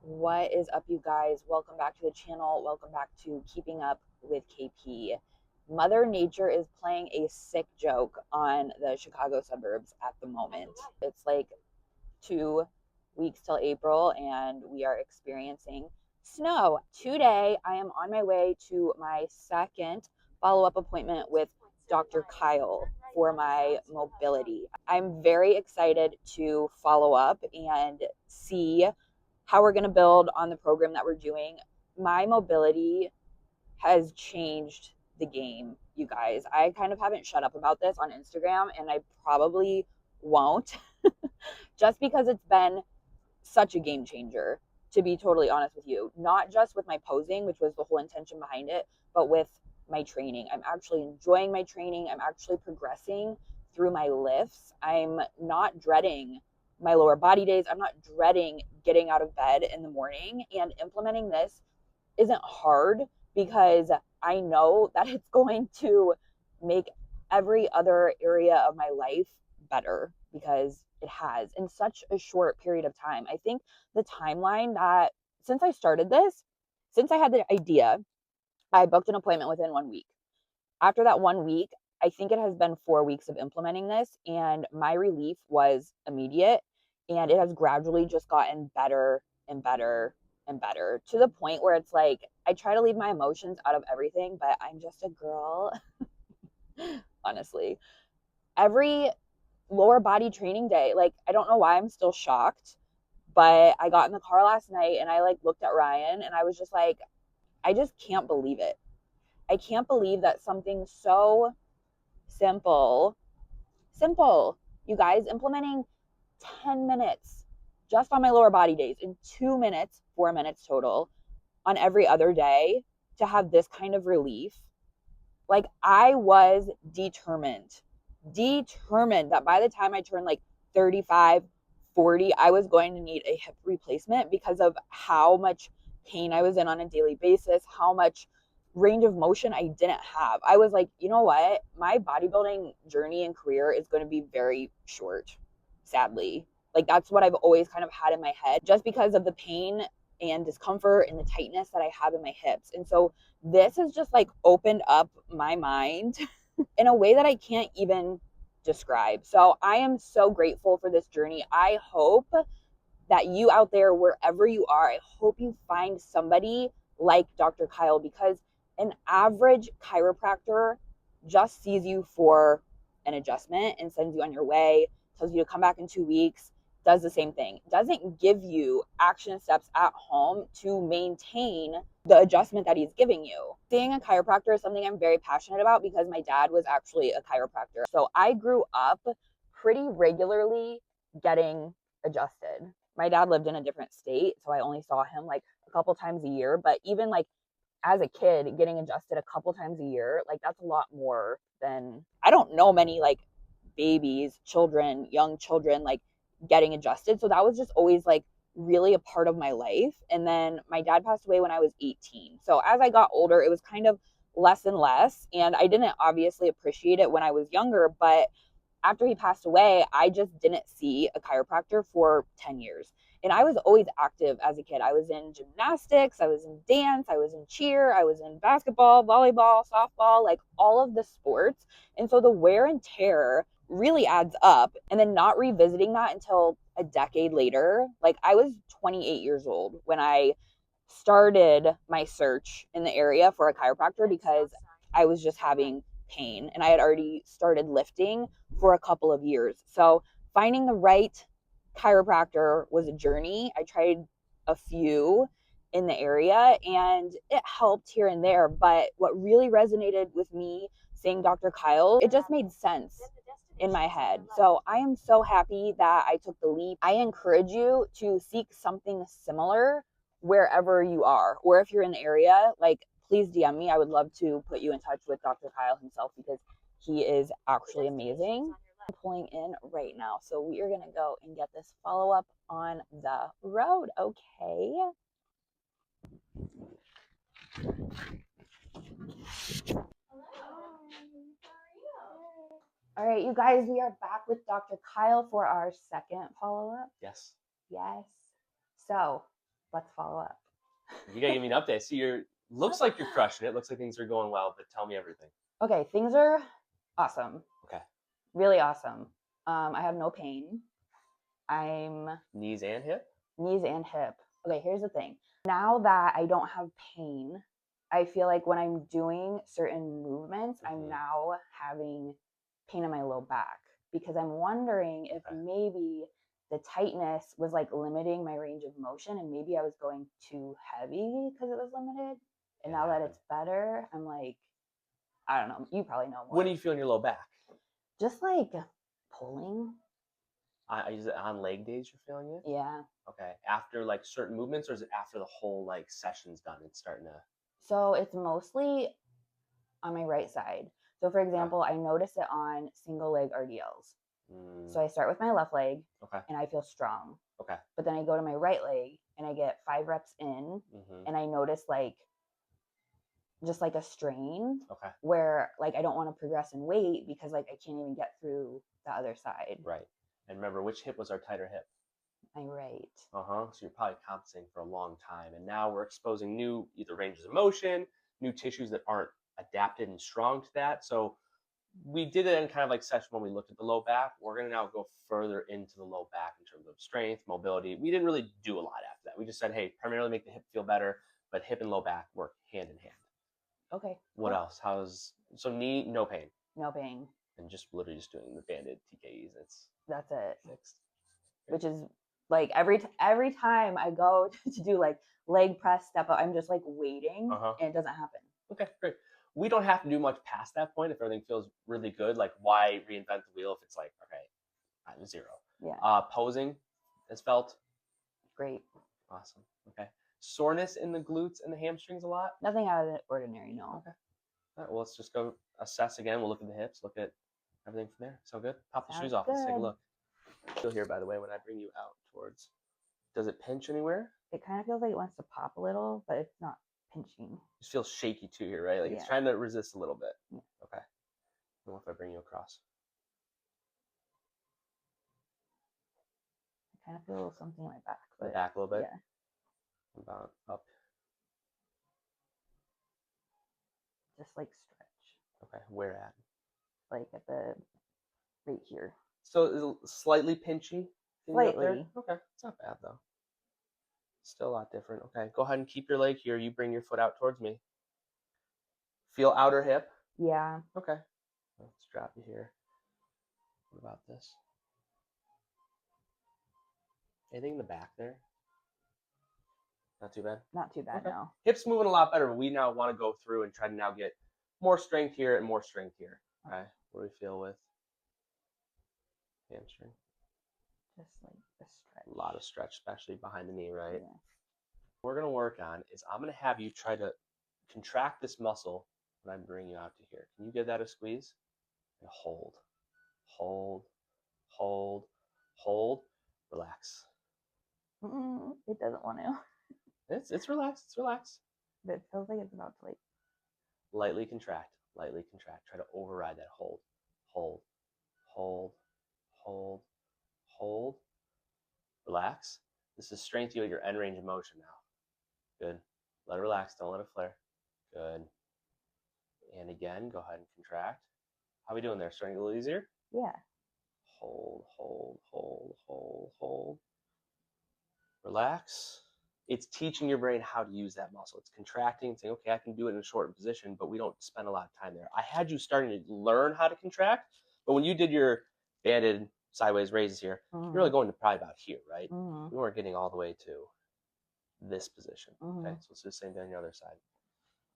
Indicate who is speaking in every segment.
Speaker 1: What is up, you guys? Welcome back to the channel. Welcome back to Keeping Up with KP. Mother Nature is playing a sick joke on the Chicago suburbs at the moment. It's like 2 weeks till April, and we are experiencing snow. Today, I am on my way to my second follow-up appointment with Dr. Kyle for my mobility. I'm very excited to follow up and see how we're going to build on the program that we're doing. My mobility has changed the game, you guys. I kind of haven't shut up about this on Instagram, and I probably won't, just because it's been such a game changer, to be totally honest with you. Not just with my posing, which was the whole intention behind it, but with my training. I'm actually enjoying my training. I'm actually progressing through my lifts. I'm not dreading my lower body days. I'm not dreading getting out of bed in the morning, and implementing this isn't hard because I know that it's going to make every other area of my life better, because it has in such a short period of time. I think the timeline that since I started this, since I had the idea, I booked an appointment within 1 week. After that 1 week, I think it has been 4 weeks of implementing this, and my relief was immediate. And it has gradually just gotten better and better and better, to the point where it's like I try to leave my emotions out of everything, but I'm just a girl. Honestly, every lower body training day, like, I don't know why I'm still shocked, but I got in the car last night and I like looked at Ryan and I was just like, I just can't believe it. I can't believe that something so simple, you guys, implementing 10 minutes just on my lower body days in 2 minutes, 4 minutes total on every other day, to have this kind of relief. Like, I was determined that by the time I turned like 35, 40, I was going to need a hip replacement because of how much pain I was in on a daily basis, how much range of motion I didn't have. I was like, you know what? My bodybuilding journey and career is going to be very short, sadly. Like, that's what I've always kind of had in my head, just because of the pain and discomfort and the tightness that I have in my hips. And so this has just like opened up my mind in a way that I can't even describe. So I am so grateful for this journey. I hope that you out there, wherever you are, I hope you find somebody like Dr. Kyle, because an average chiropractor just sees you for an adjustment and sends you on your way, tells you to come back in 2 weeks, does the same thing, doesn't give you action steps at home to maintain the adjustment that he's giving you. Seeing a chiropractor is something I'm very passionate about because my dad was actually a chiropractor. So I grew up pretty regularly getting adjusted. My dad lived in a different state, so I only saw him like a couple times a year. But even like as a kid, getting adjusted a couple times a year, like, that's a lot more than, I don't know many like babies, children, young children, like, getting adjusted. So that was just always like really a part of my life. And then my dad passed away when I was 18. So as I got older, it was kind of less and less. And I didn't obviously appreciate it when I was younger, but after he passed away, I just didn't see a chiropractor for 10 years. And I was always active as a kid. I was in gymnastics, I was in dance, I was in cheer, I was in basketball, volleyball, softball, like all of the sports. And so the wear and tear really adds up. And then not revisiting that until a decade later. Like, I was 28 years old when I started my search in the area for a chiropractor, because I was just having pain and I had already started lifting for a couple of years. So finding the right chiropractor was a journey. I tried a few in the area and it helped here and there. But what really resonated with me, seeing Dr. Kyle, it just made sense in my head. So I am so happy that I took the leap. I encourage you to seek something similar wherever you are, or if you're in the area, like, please DM me. I would love to put you in touch with Dr. Kyle himself, because he is actually amazing. I'm pulling in right now, so we are gonna go and get this follow-up on the road. Okay. All right, you guys, we are back with Dr. Kyle for our second follow-up.
Speaker 2: Yes.
Speaker 1: Yes. So Let's follow up.
Speaker 2: You gotta give me an update. See, looks like you're crushing it. Looks like things are going well, but tell me everything.
Speaker 1: Okay, things are awesome.
Speaker 2: Okay.
Speaker 1: Really awesome. I have no pain. I'm
Speaker 2: Knees and hip?
Speaker 1: Knees and hip. Okay, here's the thing. Now that I don't have pain, I feel like when I'm doing certain movements, I'm now having pain in my low back because I'm wondering if maybe the tightness was like limiting my range of motion and maybe I was going too heavy because it was limited. And now that it's better, I'm like, I don't know. You probably know more.
Speaker 2: When do you feel in your low back?
Speaker 1: Just like pulling.
Speaker 2: Is it on leg days you're feeling it?
Speaker 1: Yeah.
Speaker 2: Okay. After like certain movements, or is it after the whole like session's done? It's starting to.
Speaker 1: So it's mostly on my right side. So for example, I notice it on single leg RDLs. So I start with my left leg and I feel strong.
Speaker 2: Okay.
Speaker 1: But then I go to my right leg and I get 5 reps in and I notice like just like a strain where like I don't want to progress in weight because like I can't even get through the other side.
Speaker 2: Right. And remember, which hip was our tighter hip?
Speaker 1: My right.
Speaker 2: So you're probably compensating for a long time. And now we're exposing new either ranges of motion, new tissues that aren't adapted and strong to that. So we did it in kind of like session when we looked at the low back. We're going to now go further into the low back in terms of strength, mobility. We didn't really do a lot after that. We just said, hey, primarily make the hip feel better, but hip and low back work hand in hand.
Speaker 1: Okay.
Speaker 2: What else? So knee, no pain.
Speaker 1: No pain.
Speaker 2: And just literally just doing the banded TKEs.
Speaker 1: That's it.
Speaker 2: Fixed.
Speaker 1: Which is like every time I go to do like leg press step up, I'm just like waiting and it doesn't happen.
Speaker 2: Okay, great. We don't have to do much past that point if everything feels really good. Like, why reinvent the wheel if it's like, okay, I'm 0.
Speaker 1: Yeah.
Speaker 2: Posing has felt
Speaker 1: great.
Speaker 2: Awesome. Okay. Soreness in the glutes and the hamstrings a lot?
Speaker 1: Nothing out of the ordinary, no.
Speaker 2: Okay. All right, well, let's just go assess again. We'll look at the hips, look at everything from there. So good. Pop the shoes off. Let's take a look. Feel here, by the way, when I bring you out towards. Does it pinch anywhere?
Speaker 1: It kind of feels like it wants to pop a little, but it's not pinching.
Speaker 2: It just feels shaky too here, right? Like it's trying to resist a little bit. Yeah. Okay. And what if I bring you across?
Speaker 1: I kind of feel something in my back.
Speaker 2: But back a little bit?
Speaker 1: Yeah.
Speaker 2: About up.
Speaker 1: Just like stretch.
Speaker 2: Okay. Where at?
Speaker 1: Like at the right here.
Speaker 2: So is it slightly pinchy?
Speaker 1: Slightly.
Speaker 2: Okay. It's not bad though. Still a lot different. Okay. Go ahead and keep your leg here. You bring your foot out towards me. Feel outer hip?
Speaker 1: Yeah.
Speaker 2: Okay. Let's drop you here. What about this? Anything in the back there? Not too bad?
Speaker 1: Not too bad, no.
Speaker 2: Hips moving a lot better, but we now want to go through and try to now get more strength here and more strength here. Okay. What do we feel with hamstring?
Speaker 1: Just like a stretch.
Speaker 2: A lot of stretch, especially behind the knee, right?
Speaker 1: Yeah.
Speaker 2: What we're going to work on is I'm going to have you try to contract this muscle when I'm bringing you out to here. Can you give that a squeeze? And hold, hold, hold, hold. Relax.
Speaker 1: It doesn't want to.
Speaker 2: It's relaxed. It's relaxed.
Speaker 1: But it feels like it's about to like
Speaker 2: lightly contract. Lightly contract. Try to override that hold. Hold. Hold. Hold. Hold. Relax. This is strength you at your end range of motion now. Good. Let it relax. Don't let it flare. Good. And again, go ahead and contract. How are we doing there? Starting to get a little easier?
Speaker 1: Yeah.
Speaker 2: Hold, hold, hold, hold, hold. Relax. It's teaching your brain how to use that muscle. It's contracting and saying, okay, I can do it in a short position, but we don't spend a lot of time there. I had you starting to learn how to contract, but when you did your banded sideways raises here, you're really going to probably about here, right? We weren't getting all the way to this position. Okay, so let's do the same thing on the other side.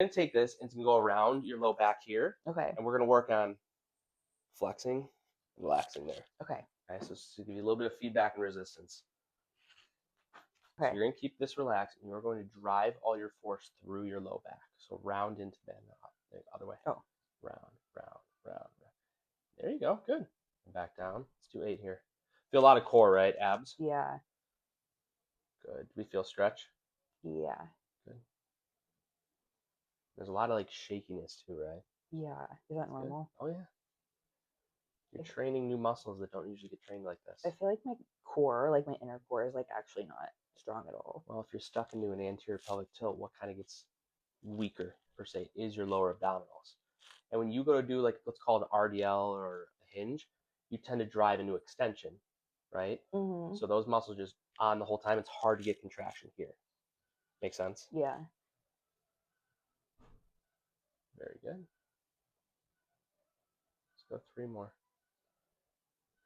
Speaker 2: We're going to take this and it's going to go around your low back here.
Speaker 1: Okay.
Speaker 2: And we're going to work on flexing and relaxing there.
Speaker 1: Okay.
Speaker 2: Okay, so to give you a little bit of feedback and resistance.
Speaker 1: Okay.
Speaker 2: So you're going to keep this relaxed, and you're going to drive all your force through your low back. So round into the other way.
Speaker 1: Oh.
Speaker 2: Round, round, round, round. There you go. Good. And back down. Let's do 8 here. Feel a lot of core, right? Abs?
Speaker 1: Yeah.
Speaker 2: Good. Do we feel stretch?
Speaker 1: Yeah.
Speaker 2: Good. There's a lot of like shakiness too, right?
Speaker 1: Yeah. Is that normal?
Speaker 2: Good. Oh, yeah. You're training new muscles that don't usually get trained like this.
Speaker 1: I feel like my core, like my inner core, is like actually not strong at all.
Speaker 2: Well, if you're stuck into an anterior pelvic tilt, what kind of gets weaker per se is your lower abdominals. And when you go to do like what's called an RDL or a hinge, you tend to drive into extension, right?
Speaker 1: Mm-hmm.
Speaker 2: So those muscles just on the whole time. It's hard to get contraction here. Make sense?
Speaker 1: Yeah.
Speaker 2: Very good. Let's go 3 more.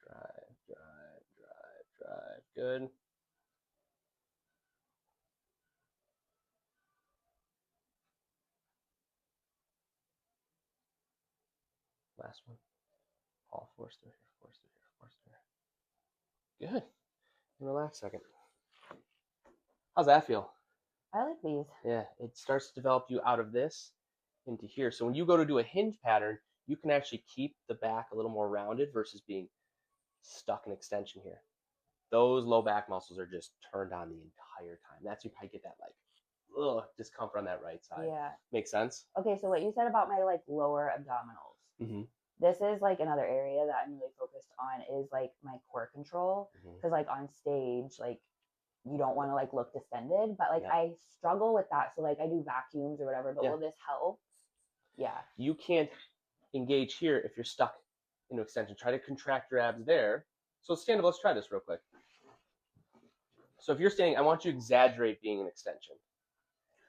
Speaker 2: Drive, drive, drive, drive. Good. Last one. All force through here, force through here, force through here. Good. And relax a second. How's that feel?
Speaker 1: I like these.
Speaker 2: Yeah, it starts to develop you out of this into here. So when you go to do a hinge pattern, you can actually keep the back a little more rounded versus being stuck in extension here. Those low back muscles are just turned on the entire time. That's you probably get that like discomfort on that right side.
Speaker 1: Yeah.
Speaker 2: Make sense?
Speaker 1: Okay, so what you said about my like lower abdominals.
Speaker 2: Mm-hmm.
Speaker 1: This is like another area that I'm really focused on is like my core control. Because like on stage, like you don't want to like look distended, but like I struggle with that. So like I do vacuums or whatever, but will this help? Yeah.
Speaker 2: You can't engage here if you're stuck into extension. Try to contract your abs there. So stand up. Let's try this real quick. So if you're standing, I want you to exaggerate being an extension.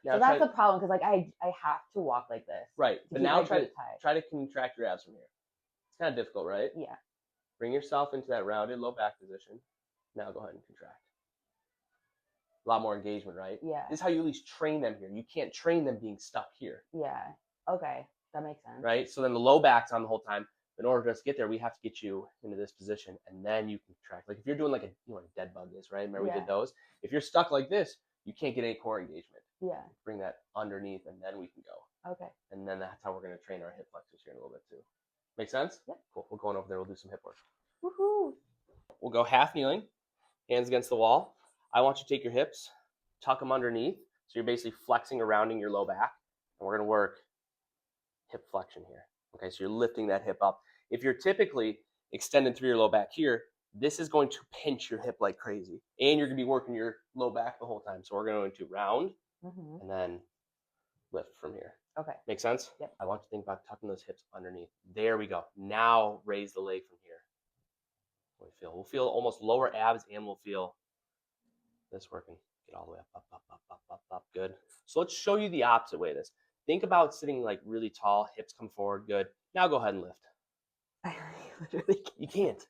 Speaker 1: Now so that's the problem because like I have to walk like this.
Speaker 2: Right. But now try to contract your abs from here. It's kind of difficult, right?
Speaker 1: Yeah.
Speaker 2: Bring yourself into that rounded low back position. Now go ahead and contract. A lot more engagement, right?
Speaker 1: Yeah.
Speaker 2: This is how you at least train them here. You can't train them being stuck here.
Speaker 1: Yeah. Okay. That makes sense.
Speaker 2: Right? So then the low back's on the whole time. In order for us to get there, we have to get you into this position, and then you can contract. Like if you're doing like a dead bug is, right? Remember we did those? If you're stuck like this, you can't get any core engagement.
Speaker 1: Yeah.
Speaker 2: Bring that underneath, and then we can go.
Speaker 1: Okay.
Speaker 2: And then that's how we're going to train our hip flexors here in a little bit too. Make sense?
Speaker 1: Yep.
Speaker 2: Cool. We're going over there. We'll do some hip work.
Speaker 1: Woohoo!
Speaker 2: We'll go half kneeling, hands against the wall. I want you to take your hips, tuck them underneath. So you're basically flexing or rounding your low back. And we're going to work hip flexion here. Okay, so you're lifting that hip up. If you're typically extended through your low back here, this is going to pinch your hip like crazy. And you're going to be working your low back the whole time. So we're going to round and then lift from here. Okay. Make sense? Yep. I want you to think about tucking those hips underneath. There we go. Now raise the leg from here. What do we feel? We'll feel almost lower abs and we'll feel this working. Get all the way up, up, up, up, up, up, up. Good. So let's show you the opposite way of this. Think about sitting like really tall, hips come forward. Good. Now go ahead and lift. I literally can't. You can't.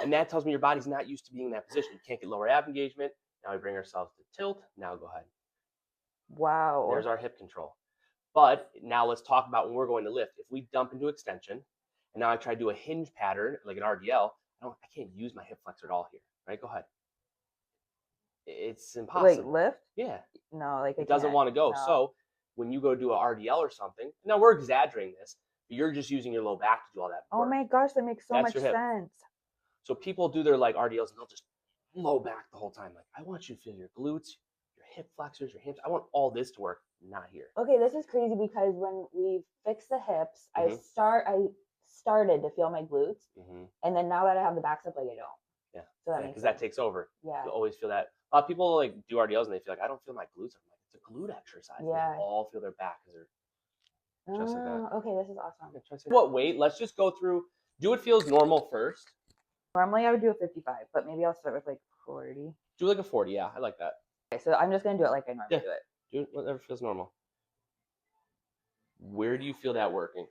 Speaker 2: And that tells me your body's not used to being in that position. You can't get lower ab engagement. Now we bring ourselves to tilt. Now go ahead. Wow. There's our hip control. But now let's talk about when we're going to lift. If we dump into extension, and now I try to do a hinge pattern, like an RDL, I can't use my hip flexor at all here. Right? Go ahead. It's impossible.
Speaker 1: Wait, lift?
Speaker 2: Yeah.
Speaker 1: No, like
Speaker 2: it doesn't want to go. No. So when you go do a RDL or something, now we're exaggerating this, but you're just using your low back to do all that work.
Speaker 1: Oh my gosh, that makes so much sense.
Speaker 2: So people do their like RDLs and they'll just low back the whole time. Like, I want you to feel your glutes, your hip flexors, your hips. I want all this to work, not here.
Speaker 1: Okay, this is crazy because when we fix the hips, I started to feel my glutes, and then now that I have the backs up, like I don't.
Speaker 2: Yeah, so because that takes over.
Speaker 1: Yeah,
Speaker 2: you always feel that. A lot of people like do RDLs and they feel like I don't feel my glutes. I'm like, it's a glute exercise. Yeah, they all feel their back because they're just like that.
Speaker 1: Okay, this is awesome.
Speaker 2: What weight? Let's just go through. Do what feels normal first.
Speaker 1: Normally I would do a 55, but maybe I'll start with like 40.
Speaker 2: Do like a 40. Yeah, I like that.
Speaker 1: Okay, so I'm just gonna do it like I normally do it.
Speaker 2: Do whatever feels normal. Where do you feel that working?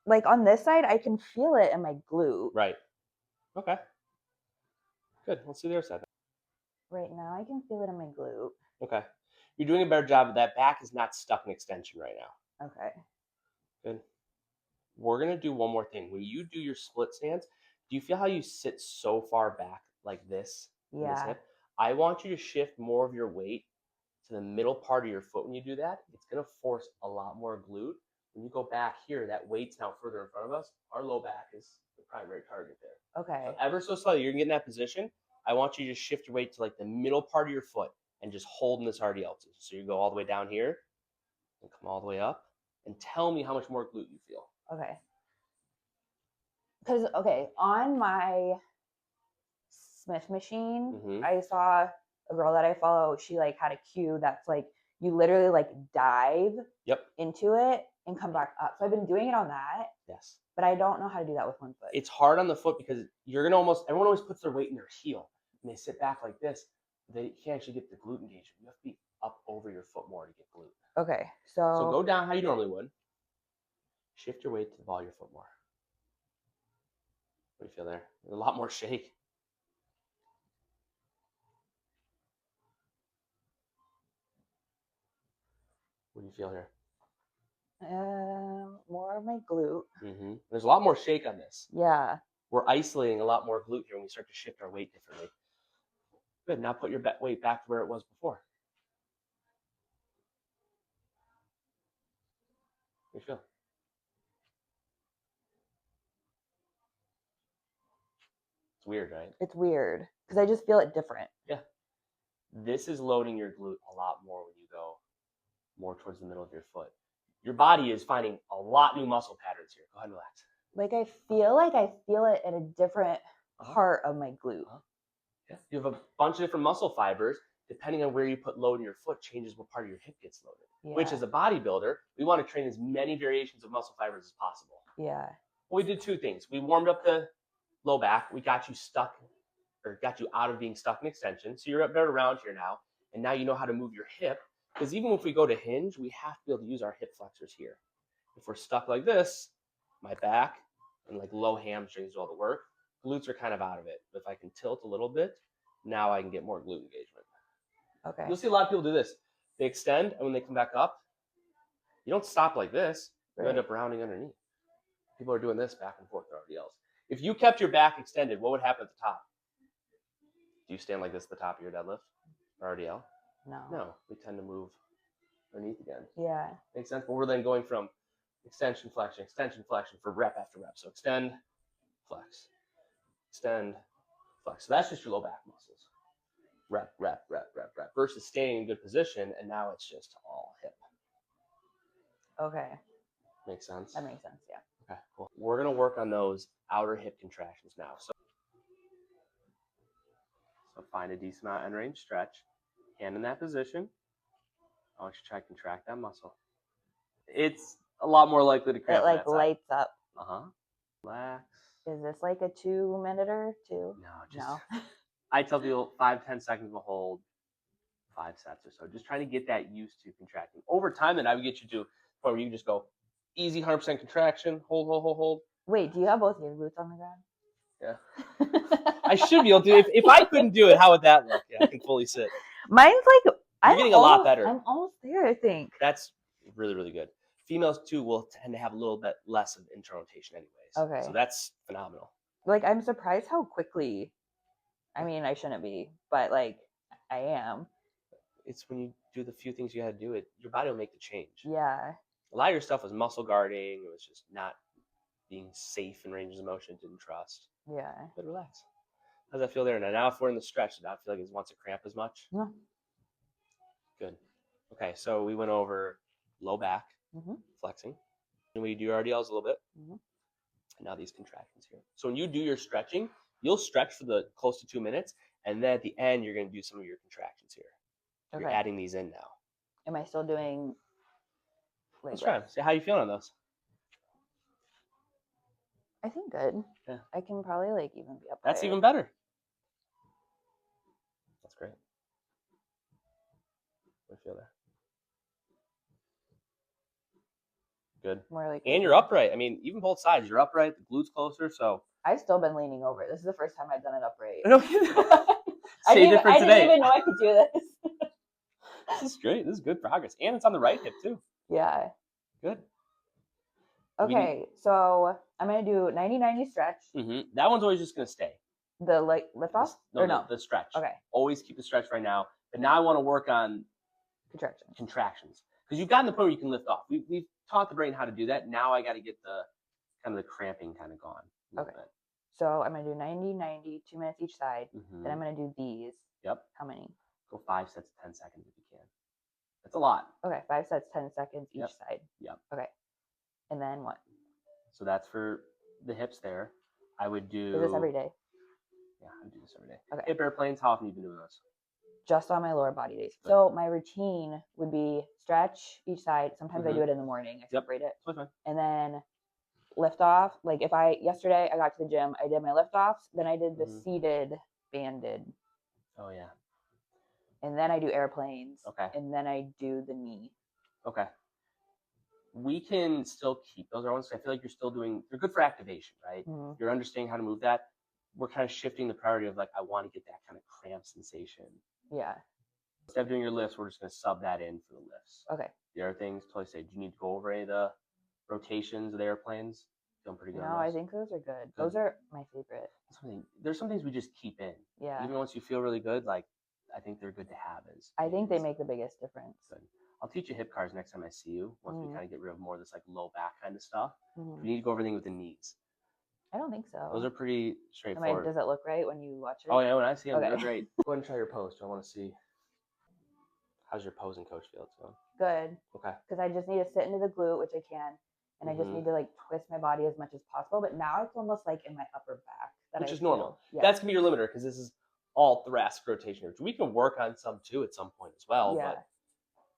Speaker 1: Like on this side, I can feel it in my glute.
Speaker 2: Right. Okay. Good. Let's do the other side.
Speaker 1: Right now, I can feel it in my glute.
Speaker 2: Okay. You're doing a better job. That back is not stuck in extension right now.
Speaker 1: Okay.
Speaker 2: Good. We're going to do one more thing. When you do your split stance, do you feel how you sit so far back like this?
Speaker 1: Yeah.
Speaker 2: This hip? I want you to shift more of your weight to the middle part of your foot when you do that. It's going to force a lot more glute. When you go back here, that weight's now further in front of us. Our low back is the primary target there.
Speaker 1: Okay.
Speaker 2: So ever so slightly, you're going to get in that position. I want you to just shift your weight to like the middle part of your foot and just hold in this RDL. So you go all the way down here and come all the way up and tell me how much more glute you feel.
Speaker 1: Okay. Because, okay, on my Smith machine.
Speaker 2: Mhm.
Speaker 1: I saw a girl that I follow, she like had a cue that's like you literally like dive
Speaker 2: Yep.
Speaker 1: into it and come back up. So I've been doing it on that,
Speaker 2: Yes.
Speaker 1: but I don't know how to do that with one foot.
Speaker 2: It's hard on the foot because you're gonna everyone always puts their weight in their heel and they sit back like this. They can't actually get the glute engagement. You have to be up over your foot more to get glute.
Speaker 1: Okay,
Speaker 2: So go down how you normally would. Shift your weight to the ball of your foot more. What do you feel there? There's a lot more shake. What do you feel here?
Speaker 1: more of my glute.
Speaker 2: Mm-hmm. There's a lot more shake on this.
Speaker 1: Yeah.
Speaker 2: We're isolating a lot more glute here when we start to shift our weight differently. Good. Now put your weight back to where it was before. What do you feel? It's weird, right?
Speaker 1: It's weird because I just feel it different.
Speaker 2: Yeah. This is loading your glute a lot more when you go more towards the middle of your foot. Your body is finding a lot new muscle patterns here. Go ahead and relax.
Speaker 1: Like I feel it in a different part of my glute.
Speaker 2: Yeah. You have a bunch of different muscle fibers. Depending on where you put load in your foot changes what part of your hip gets loaded. Yeah. Which, as a bodybuilder, we want to train as many variations of muscle fibers as possible.
Speaker 1: Yeah.
Speaker 2: Well, we did two things. We warmed up the low back. We got you stuck, or got you out of being stuck in extension. So you're up there around here now. And now you know how to move your hip. Because even if we go to hinge, we have to be able to use our hip flexors here. If we're stuck like this, my back and like low hamstrings do all the work. Glutes are kind of out of it. But if I can tilt a little bit, now I can get more glute engagement.
Speaker 1: Okay.
Speaker 2: You'll see a lot of people do this. They extend, and when they come back up, you don't stop like this. You end up rounding underneath. People are doing this back and forth with RDLs. If you kept your back extended, what would happen at the top? Do you stand like this at the top of your deadlift or RDL? No. We tend to move underneath again.
Speaker 1: Yeah.
Speaker 2: Makes sense? But we're then going from extension, flexion for rep after rep. So extend, flex, extend, flex. So that's just your low back muscles. Rep, rep, rep, rep, rep. Versus staying in good position, and now it's just all hip.
Speaker 1: Okay.
Speaker 2: Makes sense?
Speaker 1: That makes sense, yeah.
Speaker 2: Okay, cool. We're going to work on those outer hip contractions now. So find a decent amount of end range stretch. Hand in that position. I want you to try to contract that muscle. It's a lot more likely to cramp.
Speaker 1: It like lights up.
Speaker 2: Relax.
Speaker 1: Is this like a 2-minute or two?
Speaker 2: No. I tell people 5-10 seconds will hold 5 sets or so. Just trying to get that used to contracting. Over time, then I would get you to a point where you just go easy 100% contraction, hold.
Speaker 1: Wait, do you have both your glutes on the ground?
Speaker 2: Yeah. I should be able to. If I couldn't do it, how would that look? Yeah, I can fully sit.
Speaker 1: Mine's like,
Speaker 2: You're getting a lot better.
Speaker 1: I'm almost there, I think.
Speaker 2: That's really, really good. Females, too, will tend to have a little bit less of internal rotation anyways.
Speaker 1: Okay.
Speaker 2: So that's phenomenal.
Speaker 1: Like, I'm surprised how quickly, I mean, I shouldn't be, but like, I am.
Speaker 2: It's when you do the few things you got to do, your body will make the change.
Speaker 1: Yeah.
Speaker 2: A lot of your stuff was muscle guarding. It was just not being safe in ranges of motion, didn't trust.
Speaker 1: Yeah.
Speaker 2: But relax. How does that feel there? Now if we're in the stretch, does that feel like it wants to cramp as much?
Speaker 1: No.
Speaker 2: Good. Okay, so we went over low back, flexing. And we do your RDLs a little bit. And now these contractions here. So when you do your stretching, you'll stretch for the close to 2 minutes. And then at the end, you're going to do some of your contractions here. Okay. You're adding these in now.
Speaker 1: Am I still doing?
Speaker 2: Let's try them. See how you feeling on those.
Speaker 1: I think good.
Speaker 2: Yeah.
Speaker 1: I can probably like even be up.
Speaker 2: That's even better. That's great. What do you feel there? Good.
Speaker 1: More like.
Speaker 2: And you're upright. I mean, even both sides. You're upright. The glutes closer. So.
Speaker 1: I've still been leaning over. This is the first time I've done it upright.
Speaker 2: I didn't
Speaker 1: even know I could do this.
Speaker 2: This is great. This is good progress. And it's on the right hip, too.
Speaker 1: Yeah.
Speaker 2: Good.
Speaker 1: Okay, so I'm going to do 90-90 stretch.
Speaker 2: That one's always just going to stay.
Speaker 1: The lift off?
Speaker 2: No, the stretch.
Speaker 1: Okay.
Speaker 2: Always keep the stretch right now. But now I want to work on contractions. Because you've gotten the point where you can lift off. We've taught the brain how to do that. Now I got to get the kind of the cramping kind of gone.
Speaker 1: Okay. So I'm going to do 90-90, 2 minutes each side. Then I'm going to do these.
Speaker 2: Yep.
Speaker 1: How many?
Speaker 2: Go 5 sets of 10 seconds if you can. That's a lot.
Speaker 1: Okay, 5 sets, 10 seconds each side.
Speaker 2: Yep.
Speaker 1: Okay. And then what?
Speaker 2: So that's for the hips there. I would do.
Speaker 1: Is this every day?
Speaker 2: Yeah, I do this every day.
Speaker 1: Okay.
Speaker 2: Hip airplanes, how often have you been doing those?
Speaker 1: Just on my lower body days. So my routine would be stretch each side. Sometimes I do it in the morning. I separate it.
Speaker 2: That's fine.
Speaker 1: And then lift off. Like if yesterday I got to the gym, I did my lift offs, then I did the seated banded.
Speaker 2: Oh yeah.
Speaker 1: And then I do airplanes.
Speaker 2: Okay.
Speaker 1: And then I do the knee.
Speaker 2: Okay. We can still keep those ones. I feel like they're good for activation, right?
Speaker 1: Mm-hmm.
Speaker 2: You're understanding how to move that. We're kind of shifting the priority of like, I want to get that kind of cramp sensation.
Speaker 1: Yeah.
Speaker 2: Instead of doing your lifts, we're just going to sub that in for the lifts.
Speaker 1: Okay.
Speaker 2: The other things, totally say, do you need to go over any of the rotations of the airplanes? Feeling pretty good.
Speaker 1: No, I think those are good. Those are my favorite.
Speaker 2: There's some things we just keep in.
Speaker 1: Yeah.
Speaker 2: Even once you feel really good, like I think they're good to have.
Speaker 1: I think they make the biggest difference.
Speaker 2: Good. I'll teach you hip cars next time I see you. Once we kind of get rid of more of this like low back kind of stuff. We need to go over everything with the knees.
Speaker 1: I don't think so.
Speaker 2: Those are pretty straightforward.
Speaker 1: Does it look right when you watch it?
Speaker 2: Oh yeah, when I see them, they're great. Go ahead and try your pose. I want to see. How's your posing coach feel? It's going
Speaker 1: good.
Speaker 2: Okay.
Speaker 1: Because I just need to sit into the glute, which I can, and I just need to like twist my body as much as possible. But now it's almost like in my upper back, which
Speaker 2: is normal. Yeah. That's gonna be your limiter because this is all thoracic rotation. We can work on some too at some point as well. Yeah.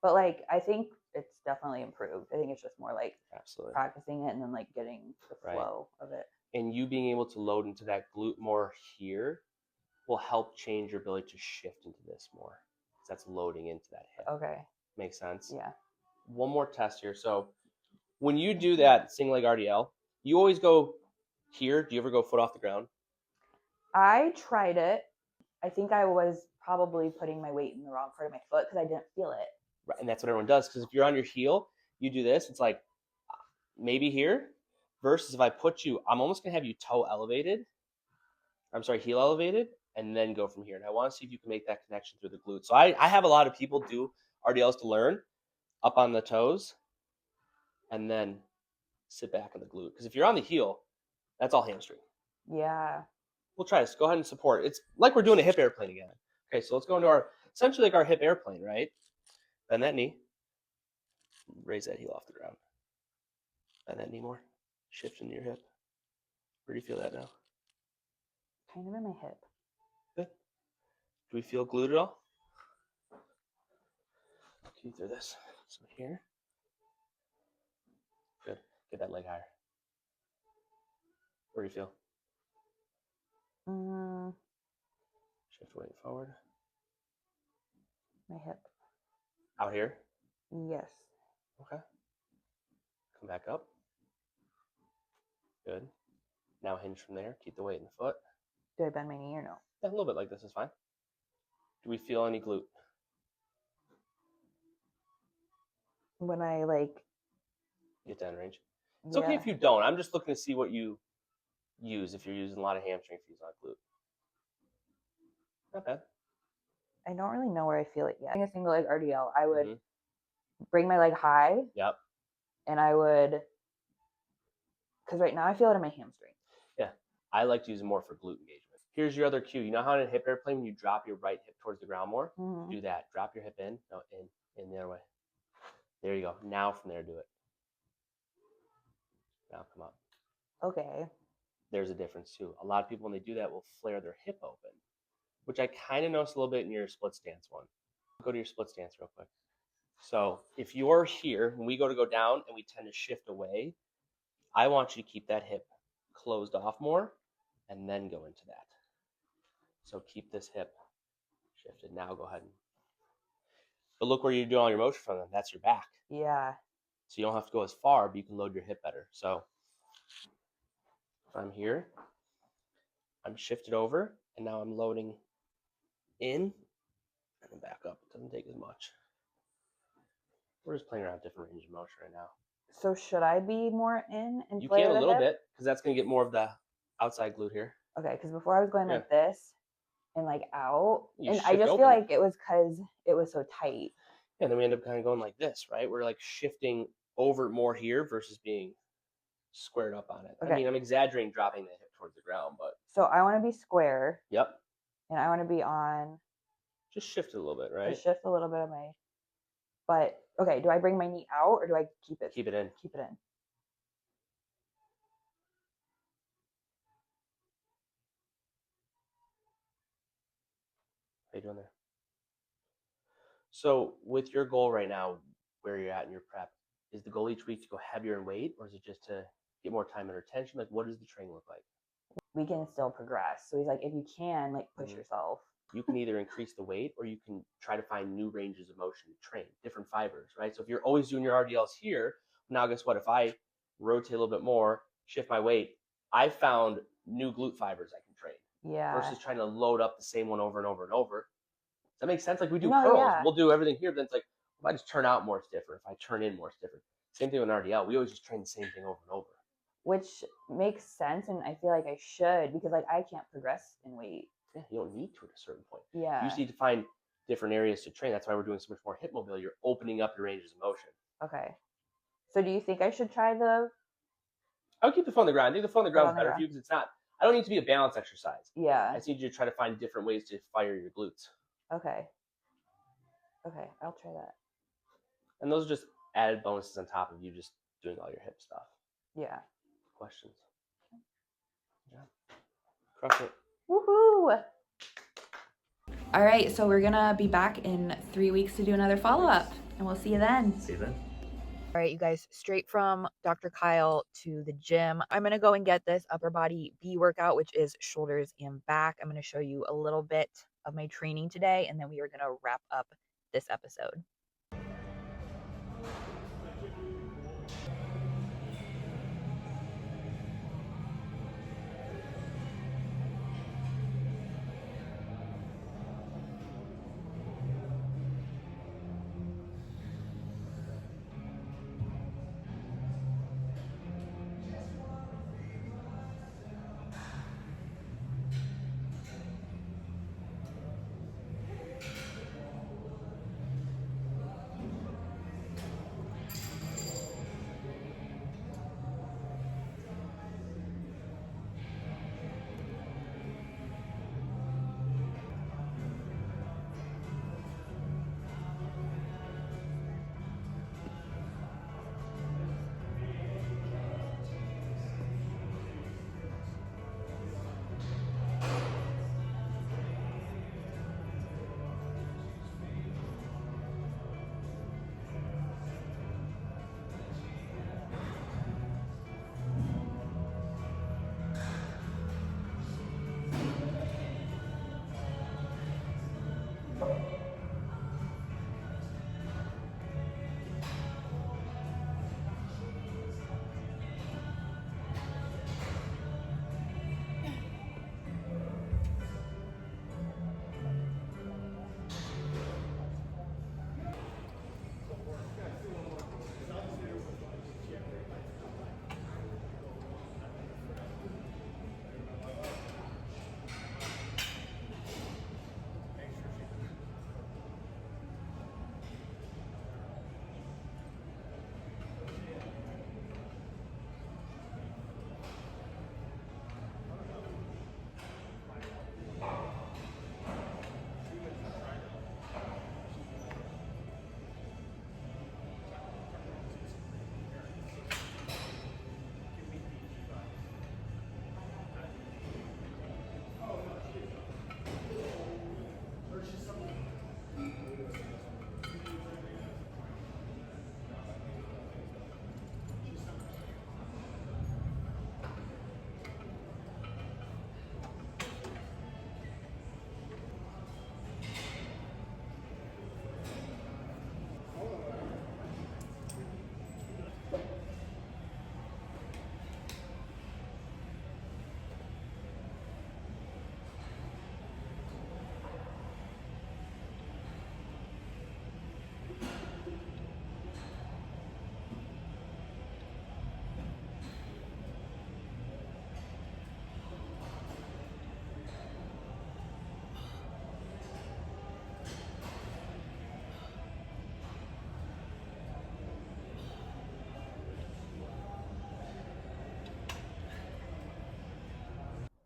Speaker 1: But like I think it's definitely improved. I think it's just more like practicing it and then like getting the flow of it.
Speaker 2: And you being able to load into that glute more here will help change your ability to shift into this more. That's loading into that hip.
Speaker 1: Okay.
Speaker 2: Makes sense?
Speaker 1: Yeah.
Speaker 2: One more test here. So when you do that single leg RDL, you always go here. Do you ever go foot off the ground?
Speaker 1: I tried it. I think I was probably putting my weight in the wrong part of my foot because I didn't feel it.
Speaker 2: Right, and that's what everyone does. Because if you're on your heel, you do this. It's like maybe here. Versus if I put you, I'm almost gonna have you toe elevated. Heel elevated, and then go from here. And I want to see if you can make that connection through the glute. So I have a lot of people do RDLs to learn up on the toes, and then sit back on the glute. Because if you're on the heel, that's all hamstring.
Speaker 1: Yeah.
Speaker 2: We'll try this. Go ahead and support. It's like we're doing a hip airplane again. Okay, so let's go into essentially like our hip airplane, right? Bend that knee. Raise that heel off the ground. Bend that knee more. Shift into your hip. Where do you feel that now?
Speaker 1: Kind of in my hip.
Speaker 2: Good. Do we feel glute at all? Can you through this? So here. Good. Get that leg higher. Where do you feel? Shift weight forward.
Speaker 1: My hip.
Speaker 2: Out here?
Speaker 1: Yes.
Speaker 2: Okay. Come back up. Good. Now hinge from there. Keep the weight in the foot.
Speaker 1: Do I bend my knee or no?
Speaker 2: Yeah, a little bit like this is fine. Do we feel any glute?
Speaker 1: When I like
Speaker 2: get down range. It's okay if you don't. I'm just looking to see what you use if you're using a lot of hamstring fuse on glute. Not bad.
Speaker 1: I don't really know where I feel it yet. In a single leg RDL, I would bring my leg high.
Speaker 2: Yep.
Speaker 1: And I would, because right now I feel it in my hamstring.
Speaker 2: Yeah. I like to use it more for glute engagement. Here's your other cue. You know how in a hip airplane, when you drop your right hip towards the ground more? Do that. Drop your hip in. No, in the other way. There you go. Now from there, do it. Now come up.
Speaker 1: Okay.
Speaker 2: There's a difference too. A lot of people, when they do that, will flare their hip open, which I kind of noticed a little bit in your split stance one. Go to your split stance real quick. So if you're here, when we go down and we tend to shift away, I want you to keep that hip closed off more and then go into that. So keep this hip shifted. Now go ahead. But look where you're doing all your motion from. That's your back.
Speaker 1: Yeah.
Speaker 2: So you don't have to go as far, but you can load your hip better. So if I'm here, I'm shifted over, and now I'm loading in and then back up. It doesn't take as much. We're just playing around with different range of motion right now.
Speaker 1: So should I be more in and
Speaker 2: you can a little bit because that's going to get more of the outside glute here.
Speaker 1: Okay, because before I was going like this and like out, and I just
Speaker 2: open.
Speaker 1: feel like it was because it was so tight.
Speaker 2: Yeah, and then we end up kind of going like this, right? We're like shifting over more here versus being squared up on it. Okay. I mean, I'm exaggerating dropping the hip towards the ground, but.
Speaker 1: So I want to be square.
Speaker 2: Yep.
Speaker 1: And I want to be on.
Speaker 2: Just shift it a little bit, right?
Speaker 1: Just shift a little bit of my. But, okay, do I bring my knee out or do I keep it?
Speaker 2: Keep it in.
Speaker 1: Keep it in.
Speaker 2: doing there? So with your goal right now, where you're at in your prep, is the goal each week to go heavier in weight, or is it just to get more time and retention? Like, what does the training look like?
Speaker 1: We can still progress. So he's like, if you can, like, push yourself.
Speaker 2: You can either increase the weight or you can try to find new ranges of motion to train, different fibers, right? So if you're always doing your RDLs here, now guess what? If I rotate a little bit more, shift my weight, I found new glute fibers I can train.
Speaker 1: Yeah.
Speaker 2: Versus trying to load up the same one over and over and over. Does that make sense? Like we do
Speaker 1: No,
Speaker 2: curls,
Speaker 1: yeah.
Speaker 2: we'll do everything here, but then it's like, if I just turn out more, it's different. If I turn in more, it's different. Same thing with an RDL. We always just train the same thing over and over.
Speaker 1: Which makes sense, and I feel like I should, because like I can't progress in weight.
Speaker 2: Yeah, you don't need to at a certain point.
Speaker 1: Yeah.
Speaker 2: You just need to find different areas to train. That's why we're doing so much more hip mobility. You're opening up your ranges of motion.
Speaker 1: Okay. So do you think I should try the?
Speaker 2: I would keep the foot on the ground. I think the foot on the ground is better for you because it's not. I don't need to be a balance exercise.
Speaker 1: Yeah.
Speaker 2: I just need you to try to find different ways to fire your glutes.
Speaker 1: Okay. Okay, I'll try that.
Speaker 2: And those are just added bonuses on top of you just doing all your hip stuff.
Speaker 1: Yeah.
Speaker 2: Questions? Yeah. Crush it.
Speaker 1: Woohoo! All right, so we're gonna be back in 3 weeks to do another follow-up, and we'll see you then.
Speaker 2: See you then.
Speaker 1: All right, you guys, straight from Dr. Kyle to the gym. I'm gonna go and get this upper body B workout, which is shoulders and back. I'm gonna show you a little bit of my training today, and then we are gonna wrap up this episode.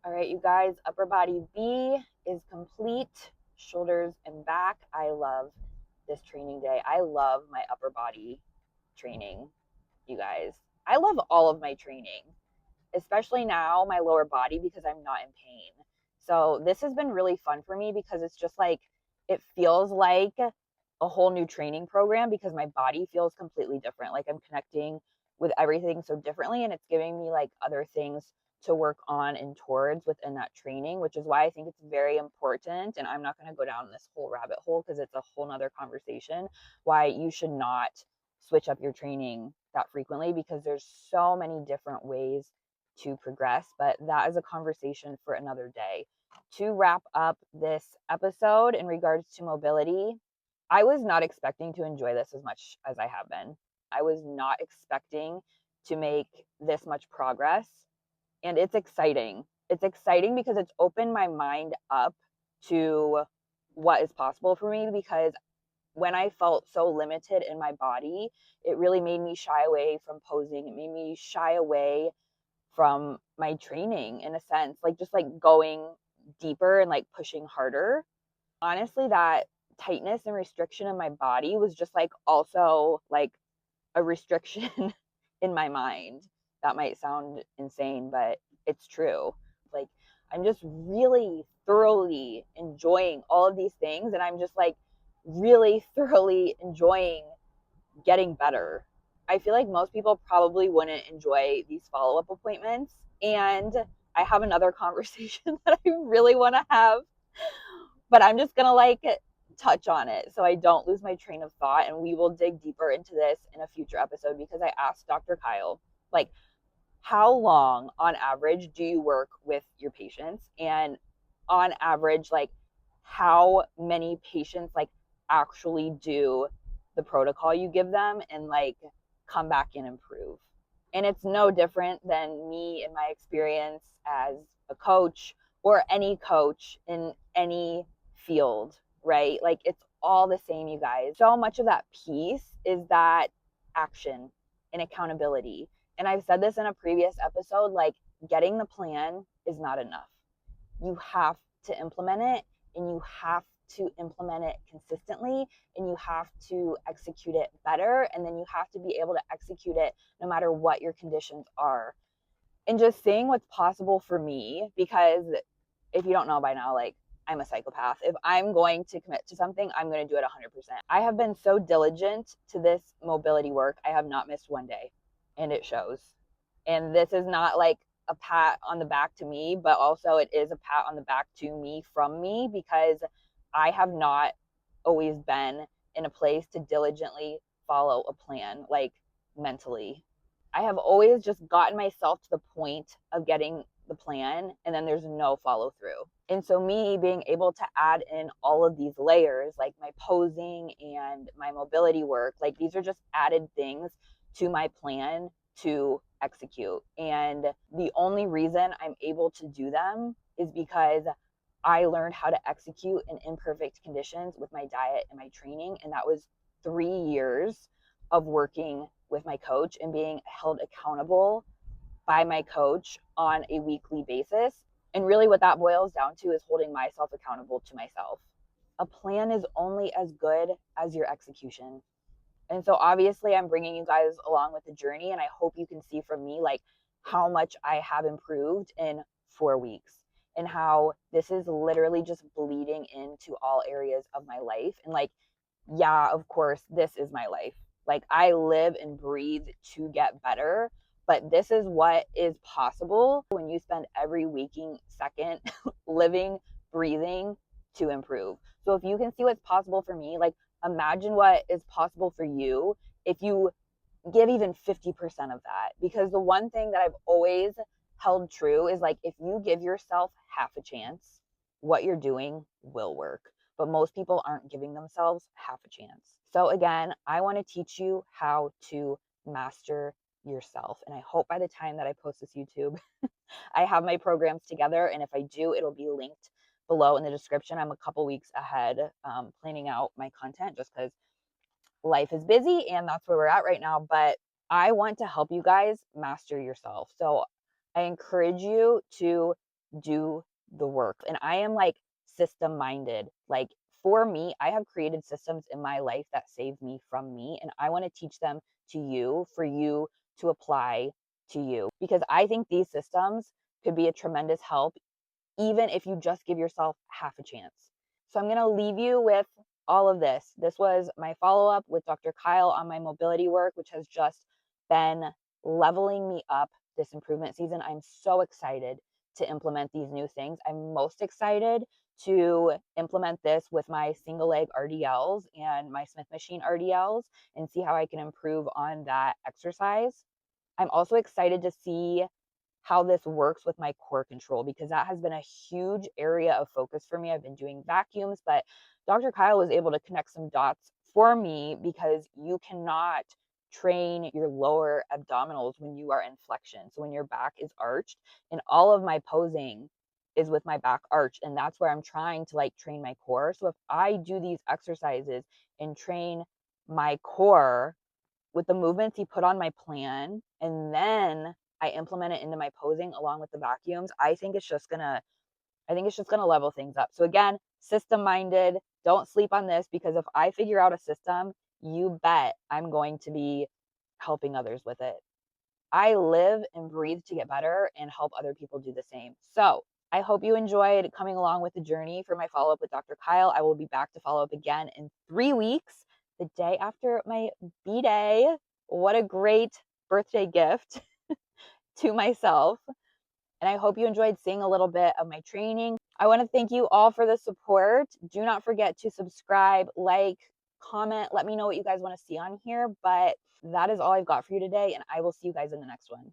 Speaker 1: All right, you guys, upper body B is complete. Shoulders and back. I love this training day. I love my upper body training, you guys. I love all of my training, especially now my lower body because I'm not in pain. So this has been really fun for me because it's just like it feels like a whole new training program because my body feels completely different. Like I'm connecting with everything so differently, and it's giving me like other things to work on and towards within that training, which is why I think it's very important. And I'm not going to go down this whole rabbit hole because it's a whole nother conversation why you should not switch up your training that frequently, because there's so many different ways to progress. But that is a conversation for another day. To wrap up this episode in regards to mobility, I was not expecting to enjoy this as much as I have been. I was not expecting to make this much progress, and it's exciting. It's exciting because it's opened my mind up to what is possible for me, because when I felt so limited in my body, it really made me shy away from posing. It made me shy away from my training in a sense, like just like going deeper and like pushing harder. Honestly, that tightness and restriction in my body was just like also like a restriction in my mind. That might sound insane, but it's true. Like, I'm just really thoroughly enjoying all of these things, and I'm just like really thoroughly enjoying getting better. I feel like most people probably wouldn't enjoy these follow up appointments. And I have another conversation that I really want to have, but I'm just going to like touch on it so I don't lose my train of thought. And we will dig deeper into this in a future episode, because I asked Dr. Kyle, like, how long on average do you work with your patients? And on average, like, how many patients like actually do the protocol you give them and like come back and improve? And it's no different than me in my experience as a coach or any coach in any field, right? Like, it's all the same, you guys. So much of that piece is that action and accountability. And I've said this in a previous episode, like, getting the plan is not enough. You have to implement it, and you have to implement it consistently, and you have to execute it better, and then you have to be able to execute it no matter what your conditions are. And just seeing what's possible for me, because if you don't know by now, like, I'm a psychopath. If I'm going to commit to something, I'm going to do it 100%. I have been so diligent to this mobility work. I have not missed one day, and it shows. And this is not like a pat on the back to me, but also it is a pat on the back to me from me, because I have not always been in a place to diligently follow a plan, like mentally. I have always just gotten myself to the point of getting the plan, and then there's no follow through. And so, me being able to add in all of these layers, like my posing and my mobility work, like these are just added things to my plan to execute. And the only reason I'm able to do them is because I learned how to execute in imperfect conditions with my diet and my training. And that was 3 years of working with my coach and being held accountable by my coach on a weekly basis. And really, what that boils down to is holding myself accountable to myself. A plan is only as good as your execution. And so, obviously, I'm bringing you guys along with the journey, and I hope you can see from me like how much I have improved in 4 weeks, and how this is literally just bleeding into all areas of my life. And like, yeah, of course, this is my life. Like, I live and breathe to get better, but this is what is possible when you spend every waking second living, breathing to improve. So if you can see what's possible for me, like, imagine what is possible for you if you give even 50% of that. Because the one thing that I've always held true is like, if you give yourself half a chance, what you're doing will work. But most people aren't giving themselves half a chance. So, again, I want to teach you how to master yourself. And I hope by the time that I post this YouTube, I have my programs together. And if I do, it'll be linked below in the description. I'm a couple weeks ahead planning out my content, just because life is busy and that's where we're at right now. But I want to help you guys master yourself. So I encourage you to do the work. And I am like system minded. Like, for me, I have created systems in my life that save me from me. And I want to teach them to you for you to apply to you, because I think these systems could be a tremendous help, even if you just give yourself half a chance. So I'm going to leave you with all of this. This was my follow-up with Dr. Kyle on my mobility work, which has just been leveling me up this improvement season. I'm so excited to implement these new things. I'm most excited to implement this with my single leg RDLs and my Smith machine RDLs and see how I can improve on that exercise. I'm also excited to see how this works with my core control because that has been a huge area of focus for me. I've been doing vacuums, but Dr. Kyle was able to connect some dots for me because you cannot train your lower abdominals when you are in flexion. So when your back is arched, and all of my posing is with my back arch, and that's where I'm trying to like train my core. So if I do these exercises and train my core with the movements he put on my plan, and then I implement it into my posing along with the vacuums, I think it's just gonna level things up. So again, system minded. Don't sleep on this because if I figure out a system, you bet I'm going to be helping others with it. I live and breathe to get better and help other people do the same. So I hope you enjoyed coming along with the journey for my follow up with Dr. Kyle. I will be back to follow up again in 3 weeks, the day after my B day. What a great birthday gift to myself. And I hope you enjoyed seeing a little bit of my training. I want to thank you all for the support. Do not forget to subscribe, like, comment. Let me know what you guys want to see on here. But that is all I've got for you today, and I will see you guys in the next one.